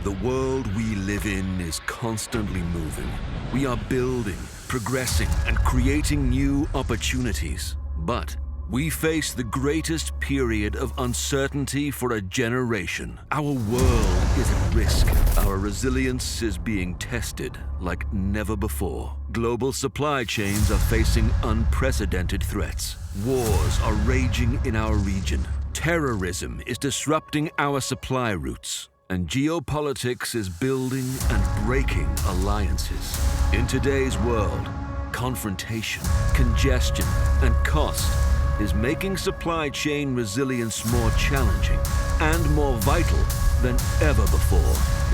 The world we live in is constantly moving. We are building, progressing, and creating new opportunities. But we face the greatest period of uncertainty for a generation. Our world is at risk. Our resilience is being tested like never before. Global supply chains are facing unprecedented threats. Wars are raging in our region. Terrorism is disrupting our supply routes. And geopolitics is building and breaking alliances. In today's world, confrontation, congestion, and cost is making supply chain resilience more challenging and more vital than ever before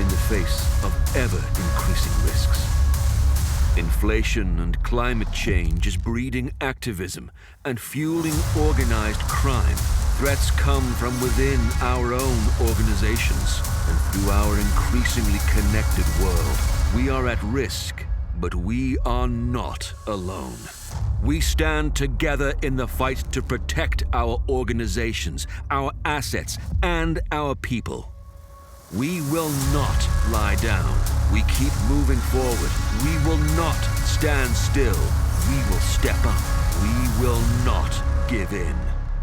in the face of ever-increasing risks. Inflation and climate change is breeding activism and fueling organized crime. Threats come from within our own organizations and through our increasingly connected world. We are at risk, but we are not alone. We stand together in the fight to protect our organizations, our assets, and our people. We will not lie down. We keep moving forward. We will not stand still. We will step up. We will not give in.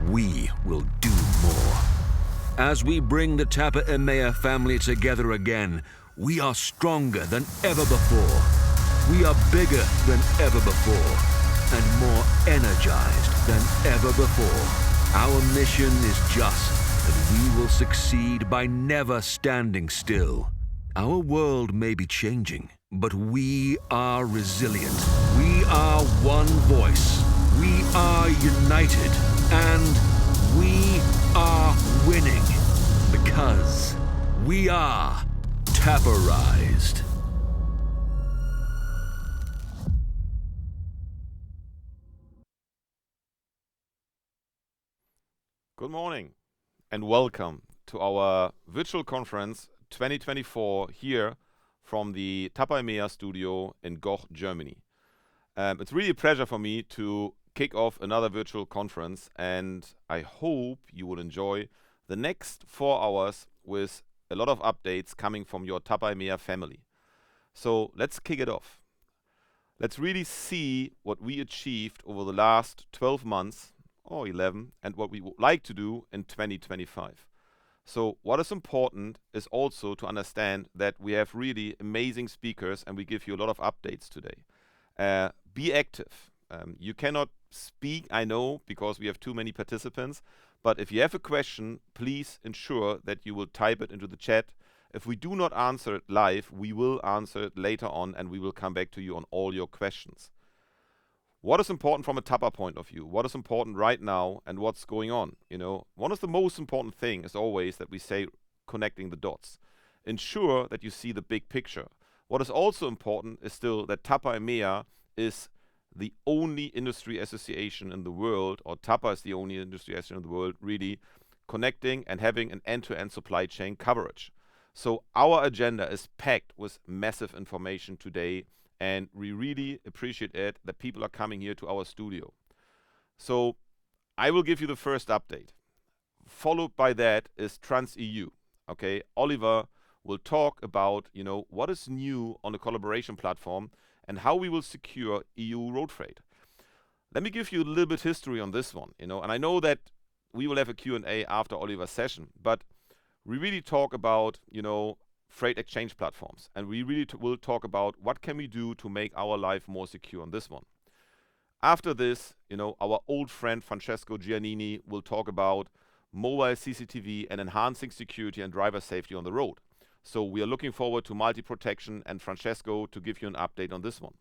We will do more. As we bring the TAPA EMEA family together again, we are stronger than ever before. We are bigger than ever before and more energized than ever before. Our mission is just that we will succeed by never standing still. Our world may be changing, but we are resilient. We are one voice. We are united. And we are winning because we are TAPArized. Good morning and welcome to our virtual conference 2024 here from the TAPA EMEA studio in Goch, Germany. It's really a pleasure for me to kick off another virtual conference, and I hope you will enjoy the next 4 hours with a lot of updates coming from your TAPA EMEA family. So let's kick it off. Let's really see what we achieved over the last 12 months or 11 and what we would like to do in 2025. So what is important is also to understand that we have really amazing speakers and we give you a lot of updates today. Be active. You cannot speak, I know, because we have too many participants, but if you have a question, please ensure that you will type it into the chat. If we do not answer it live, we will answer it later on and we will come back to you on all your questions. What is important from a TAPA point of view? What is important right now and what's going on? One of the most important things is always that we say connecting the dots. Ensure that you see the big picture. What is also important is still that TAPA EMEA is the only industry association in the world, or TAPA is the only industry association in the world, really connecting and having an end-to-end supply chain coverage. So our agenda is packed with massive information today, and we really appreciate it that people are coming here to our studio. So I will give you the first update. Followed by that is TransEU. Okay, Oliver will talk about, what is new on the collaboration platform and how we will secure EU road freight. Let me give you a little bit history on this one, and I know that we will have a Q&A after Oliver's session, but we really talk about, freight exchange platforms, and we really will talk about what can we do to make our life more secure on this one. After this, our old friend Francesco Giannini will talk about mobile CCTV and enhancing security and driver safety on the road. So we are looking forward to multi-protection and Francesco to give you an update on this one.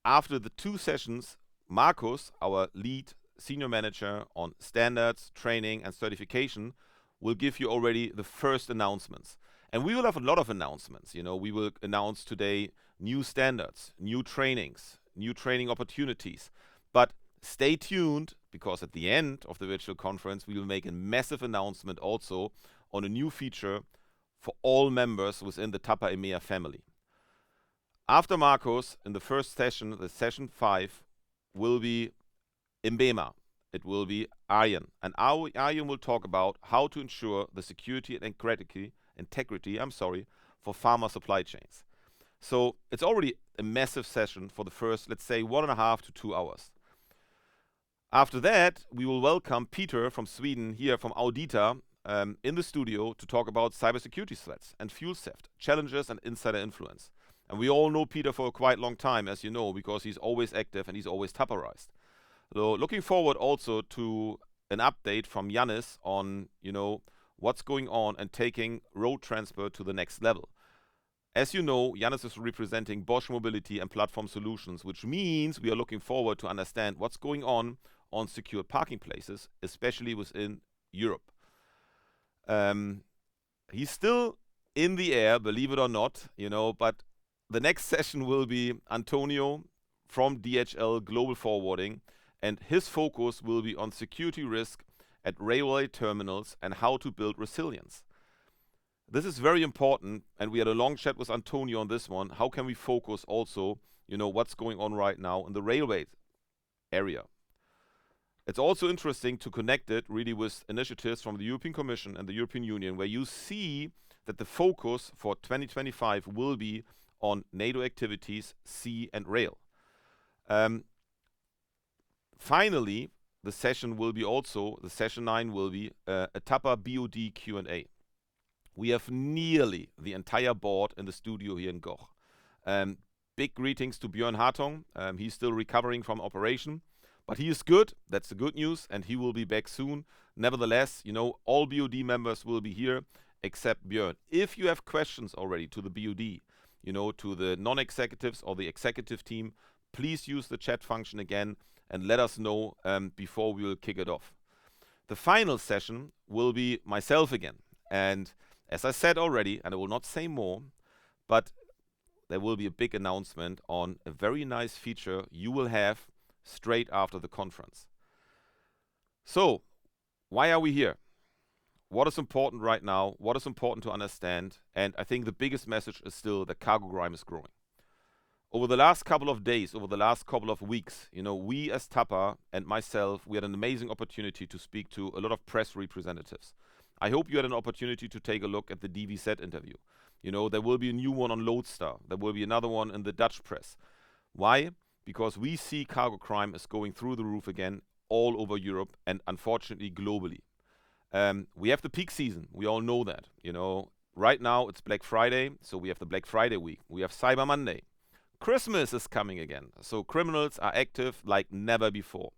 After the 2 sessions, Markus, our lead senior manager on standards, training and certification, will give you already the first announcements. And we will have a lot of announcements. We will announce today new standards, new trainings, new training opportunities. But stay tuned, because at the end of the virtual conference, we will make a massive announcement also on a new feature for all members within the TAPA EMEA family. After Markus, in the first session, the session 5, will be EMEA. It will be Arjen. And Arjen will talk about how to ensure the security and integrity, for pharma supply chains. So it's already a massive session for the first, let's say, 1.5 to 2 hours. After that, we will welcome Peter from Sweden here from Audita in the studio to talk about cybersecurity threats and fuel theft, challenges and insider influence. And we all know Peter for a quite long time, as you know, because he's always active and he's always TAPAized. So looking forward also to an update from Yannis on, what's going on and taking road transport to the next level. As you know, Yannis is representing Bosch Mobility and Platform Solutions, which means we are looking forward to understand what's going on secure parking places, especially within Europe. He's still in the air, believe it or not, but the next session will be Antonio from DHL Global Forwarding, and his focus will be on security risk at railway terminals and how to build resilience. This is very important, and we had a long chat with Antonio on this one. How can we focus also, what's going on right now in the railway area? It's also interesting to connect it really with initiatives from the European Commission and the European Union, where you see that the focus for 2025 will be on NATO activities, sea and rail. Finally, the session 9 will be a TAPA BOD Q&A. We have nearly the entire board in the studio here in Goch. Big greetings to Björn Hartong. He's still recovering from operation, but he is good. That's the good news, and he will be back soon. Nevertheless, all BOD members will be here except Björn. If you have questions already to the BOD, to the non-executives or the executive team, please use the chat function again and let us know before we will kick it off. The final session will be myself again. And as I said already, and I will not say more, but there will be a big announcement on a very nice feature you will have straight after the conference. So, why are we here? What is important right now? What is important to understand? And I think the biggest message is still that cargo crime is growing. Over the last couple of days, over the last couple of weeks, we as TAPA and myself, we had an amazing opportunity to speak to a lot of press representatives. I hope you had an opportunity to take a look at the DVZ interview. There will be a new one on Lodestar. There will be another one in the Dutch press. Why? Because we see cargo crime is going through the roof again all over Europe and unfortunately globally. We have the peak season. We all know that. Right now it's Black Friday, so we have the Black Friday week. We have Cyber Monday. Christmas is coming again. So criminals are active like never before.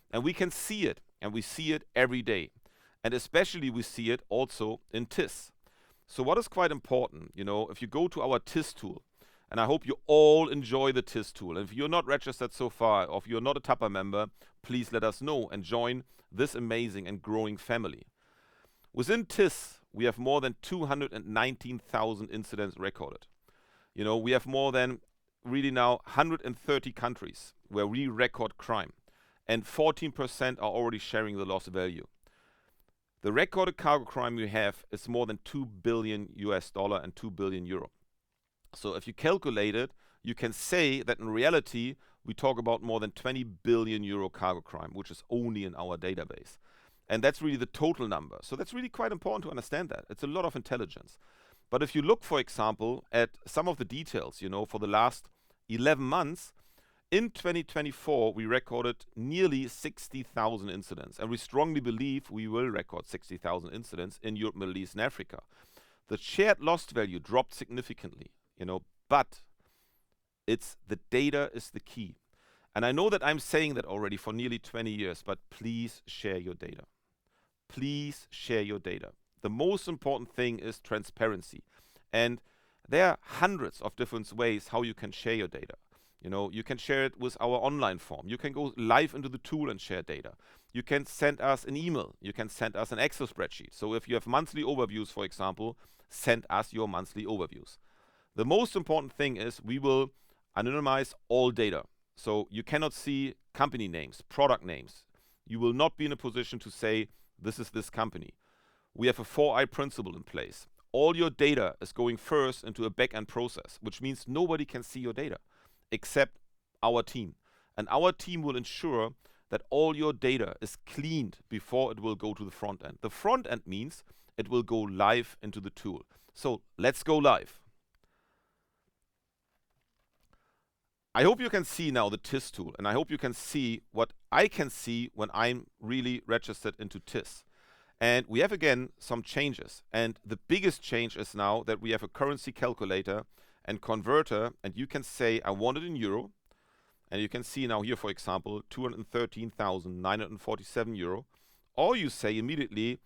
And we can see it, and we see it every day. And especially we see it also in TIS. So what is quite important, if you go to our TIS tool, and I hope you all enjoy the TIS tool. And if you're not registered so far, or if you're not a TAPA member, please let us know and join this amazing and growing family. Within TIS, we have more than 219,000 incidents recorded. We have more than really now 130 countries where we record crime, and 14% are already sharing the loss value. The recorded cargo crime we have is more than $2 billion and 2 billion euro. So if you calculate it, you can say that in reality, we talk about more than 20 billion euro cargo crime, which is only in our database. And that's really the total number. So that's really quite important to understand that. It's a lot of intelligence. But if you look, for example, at some of the details, for the last 11 months, in 2024, we recorded nearly 60,000 incidents, and we strongly believe we will record 60,000 incidents in Europe, Middle East, and Africa. The shared lost value dropped significantly, but it's the data is the key. And I know that I'm saying that already for nearly 20 years, but please share your data. Please share your data. The most important thing is transparency. And there are hundreds of different ways how you can share your data. You can share it with our online form. You can go live into the tool and share data. You can send us an email. You can send us an Excel spreadsheet. So if you have monthly overviews, for example, send us your monthly overviews. The most important thing is we will anonymize all data. So you cannot see company names, product names. You will not be in a position to say, this is this company. We have a 4I principle in place. All your data is going first into a back-end process, which means nobody can see your data except our team. And our team will ensure that all your data is cleaned before it will go to the front end. The front end means it will go live into the tool. So let's go live. I hope you can see now the TIS tool, and I hope you can see what I can see when I'm really registered into TIS. And we have again some changes, and the biggest change is now that we have a currency calculator and converter, and you can say I want it in euro, and you can see now here, for example, 213,947 euro, or you say immediately,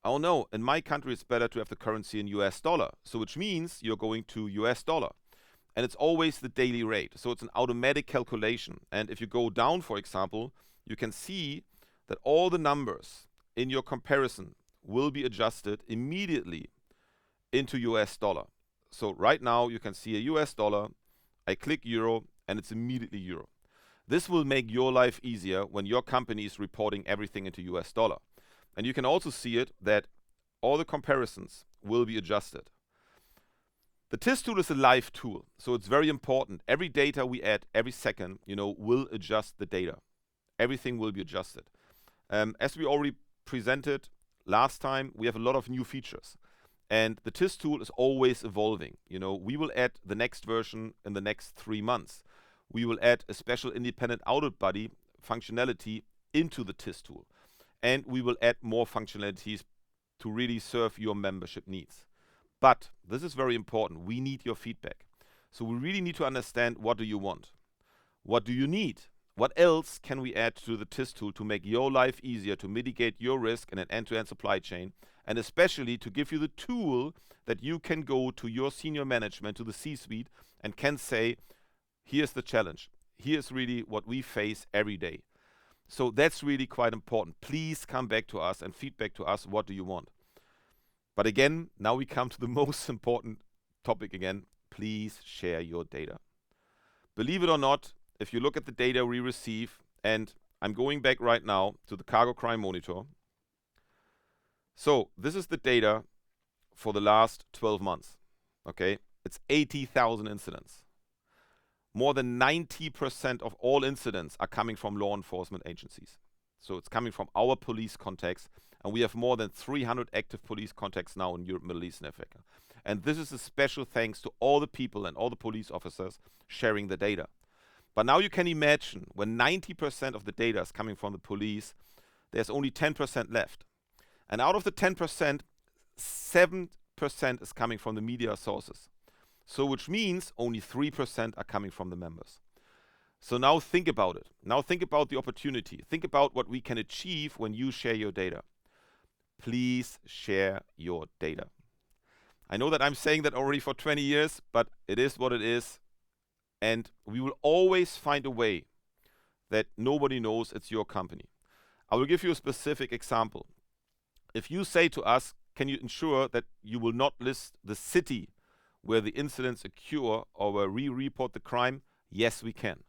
oh no, in my country it's better to have the currency in US dollar, so which means you're going to US dollar. And it's always the daily rate, so it's an automatic calculation. And if you go down, for example, you can see that all the numbers in your comparison will be adjusted immediately into US dollar. So right now you can see a US dollar, I click euro, and it's immediately euro. This will make your life easier when your company is reporting everything into US dollar. And you can also see it that all the comparisons will be adjusted. The TIS tool is a live tool, so it's very important. Every data we add every second, will adjust the data. Everything will be adjusted. As we already presented last time, we have a lot of new features. And the TIS tool is always evolving. We will add the next version in the next 3 months. We will add a special independent audit body functionality into the TIS tool. And we will add more functionalities to really serve your membership needs. But this is very important. We need your feedback. So we really need to understand, what do you want? What do you need? What else can we add to the TIS tool to make your life easier, to mitigate your risk in an end-to-end supply chain, and especially to give you the tool that you can go to your senior management, to the C-suite, and can say, here's the challenge. Here's really what we face every day. So that's really quite important. Please come back to us and feedback to us, what do you want? But again, now we come to the most important topic again. Please share your data. Believe it or not, if you look at the data we receive, and I'm going back right now to the Cargo Crime Monitor. So this is the data for the last 12 months. Okay, it's 80,000 incidents. More than 90% of all incidents are coming from law enforcement agencies. So it's coming from our police contacts, and we have more than 300 active police contacts now in Europe, Middle East, and Africa. And this is a special thanks to all the people and all the police officers sharing the data. But now you can imagine, when 90% of the data is coming from the police, there's only 10% left. And out of the 10%, 7% is coming from the media sources. So which means only 3% are coming from the members. So now think about it. Now think about the opportunity. Think about what we can achieve when you share your data. Please share your data. I know that I'm saying that already for 20 years, but it is what it is. And we will always find a way that nobody knows it's your company. I will give you a specific example. If you say to us, can you ensure that you will not list the city where the incidents occur or where we report the crime? Yes, we can.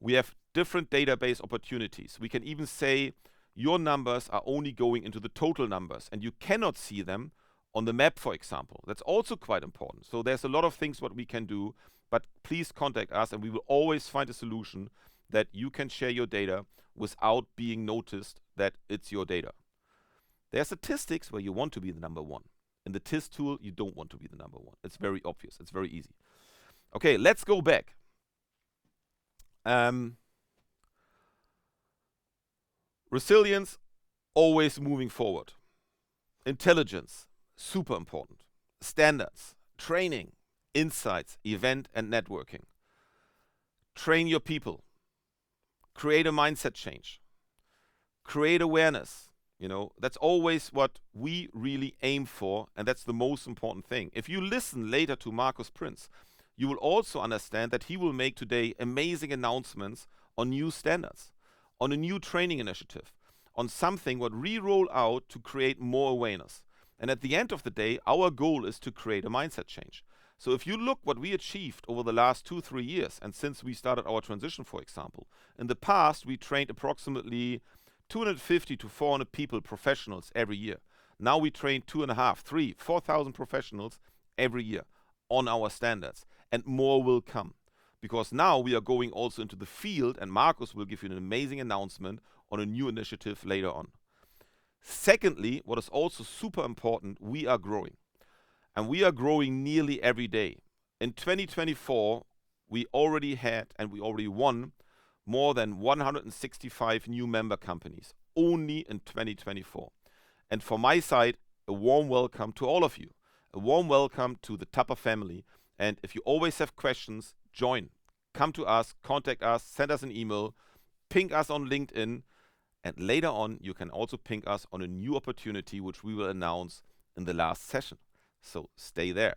We have different database opportunities. We can even say your numbers are only going into the total numbers, and you cannot see them on the map, for example. That's also quite important. So there's a lot of things what we can do, but please contact us and we will always find a solution that you can share your data without being noticed that it's your data. There are statistics where you want to be the number one. In the TIS tool, you don't want to be the number one. It's very obvious. It's very easy. Okay, let's go back. Resilience, always moving forward. Intelligence, super important. Standards, training, insights, event and networking. Train your people. Create a mindset change. Create awareness. That's always what we really aim for, and that's the most important thing. If you listen later to Markus Prinz, you will also understand that he will make today amazing announcements on new standards, on a new training initiative, on something what we roll out to create more awareness. And at the end of the day, our goal is to create a mindset change. So if you look what we achieved over the last 2-3 years, and since we started our transition, for example, in the past we trained approximately 250 to 400 people, professionals, every year. Now we train 2.5, 3, 4,000 professionals every year on our standards, and more will come. because now we are going also into the field, and Markus will give you an amazing announcement on a new initiative later on. Secondly, what is also super important, we are growing. And we are growing nearly every day. In 2024, we already had and we already won more than 165 new member companies, only in 2024. And from my side, a warm welcome to all of you. A warm welcome to the TAPA family. And if you always have questions, join. Come to us, contact us, send us an email, ping us on LinkedIn, and later on you can also ping us on a new opportunity which we will announce in the last session. So stay there.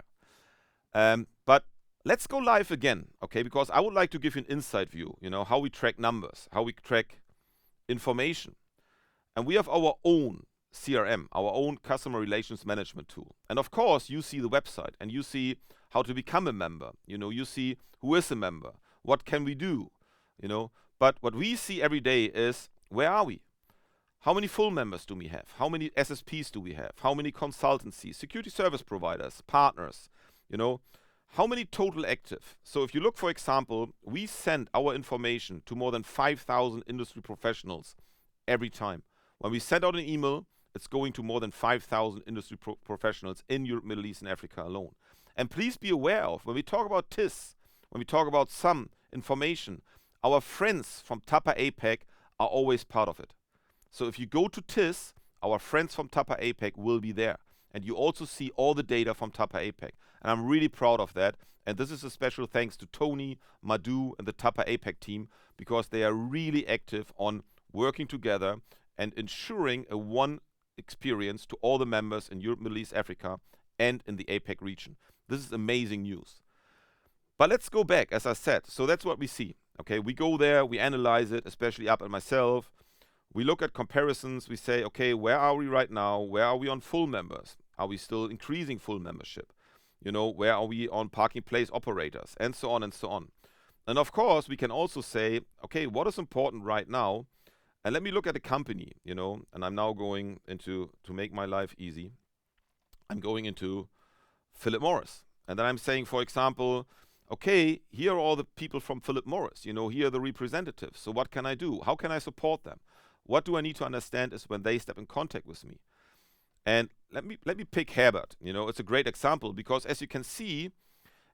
But let's go live again, okay? Because I would like to give you an inside view, how we track numbers, how we track information. And we have our own CRM, our own customer relations management tool. And of course, you see the website and you see how to become a member. You see who is a member, what can we do, But what we see every day is, where are we? How many full members do we have? How many SSPs do we have? How many consultancies, security service providers, partners, How many total active? So if you look, for example, we send our information to more than 5,000 industry professionals every time. When we send out an email, it's going to more than 5,000 industry professionals in Europe, Middle East, and Africa alone. And please be aware of, when we talk about TIS, when we talk about some information, our friends from TAPA APEC are always part of it. So if you go to TIS, our friends from TAPA APEC will be there. And you also see all the data from TAPA APEC. And I'm really proud of that. And this is a special thanks to Tony, Madhu, and the TAPA APEC team, because they are really active on working together and ensuring a one experience to all the members in Europe, Middle East, Africa, and in the APEC region. This is amazing news. But let's go back, as I said. So that's what we see. Okay, we go there, we analyze it, especially Up and myself. We look at comparisons. We say, okay, where are we right now? Where are we on full members? Are we still increasing full membership? Where are we on parking place operators? And so on and so on. And of course, we can also say, okay, what is important right now? And let me look at a company, and I'm now going into, to make my life easy, I'm going into Philip Morris. And then I'm saying, for example, okay, here are all the people from Philip Morris. Here are the representatives. So what can I do? How can I support them? What do I need to understand is when they step in contact with me. And let me pick Herbert. It's a great example because, as you can see,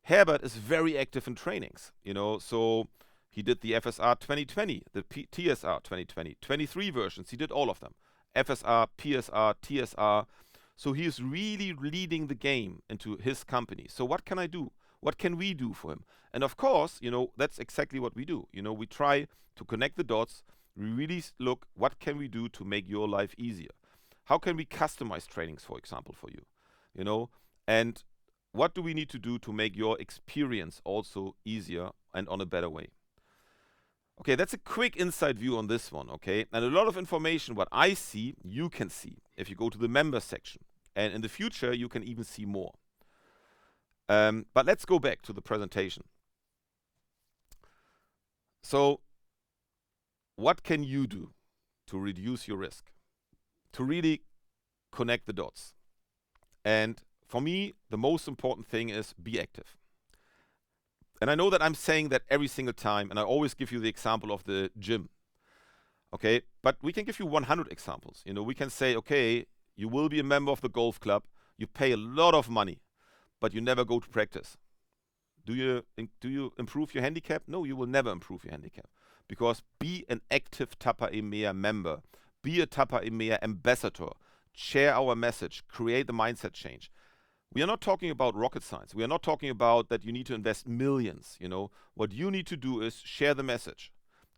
Herbert is very active in trainings. So he did the FSR 2020, the TSR 2020, 23 versions. He did all of them. FSR, PSR, TSR. So he is really leading the game into his company. So what can I do? What can we do for him? And of course, that's exactly what we do. We try to connect the dots. We really look, what can we do to make your life easier? How can we customize trainings, for example, for you? And what do we need to do to make your experience also easier and on a better way? Okay, that's a quick inside view on this one, okay? And a lot of information, what I see, you can see if you go to the member section. And in the future, you can even see more. But let's go back to the presentation. So, what can you do to reduce your risk? To really connect the dots. And for me, the most important thing is be active. And I know that I'm saying that every single time, and I always give you the example of the gym. Okay, but we can give you 100 examples. We can say, okay, you will be a member of the golf club, you pay a lot of money, but you never go to practice. Do you improve your handicap? No, you will never improve your handicap. Because be an active TAPA EMEA member. Be a TAPA EMEA ambassador. Share our message. Create the mindset change. We are not talking about rocket science. We are not talking about that you need to invest millions. What you need to do is share the message.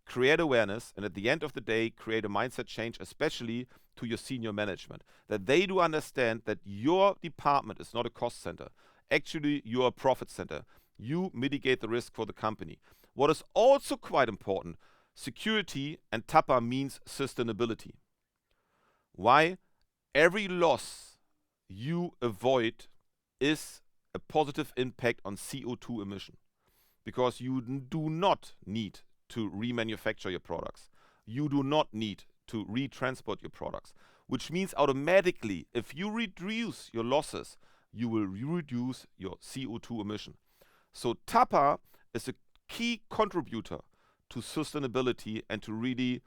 Create awareness, and at the end of the day, create a mindset change, especially to your senior management. That they do understand that your department is not a cost center. Actually, you're a profit center. You mitigate the risk for the company. What is also quite important, security and TAPA means sustainability. Why? Every loss you avoid is a positive impact on CO2 emission. Because you do not need to remanufacture your products. You do not need to retransport your products. Which means automatically, if you reduce your losses, you will reduce your CO2 emission. So TAPA is a key contributor to sustainability and to really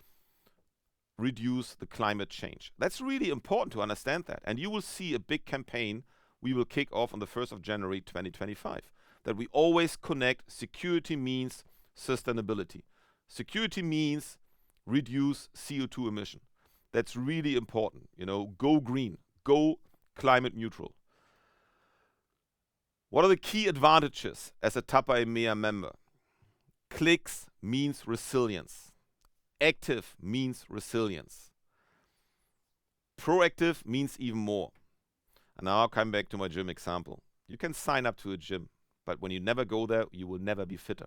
reduce the climate change. That's really important to understand that. And you will see a big campaign we will kick off on the 1st of January 2025, that we always connect security means sustainability. Security means reduce CO2 emission. That's really important. Go green, go climate neutral. What are the key advantages as a TAPA EMEA member? Clicks means resilience. Active means resilience. Proactive means even more. And now I'll come back to my gym example. You can sign up to a gym, but when you never go there, you will never be fitter.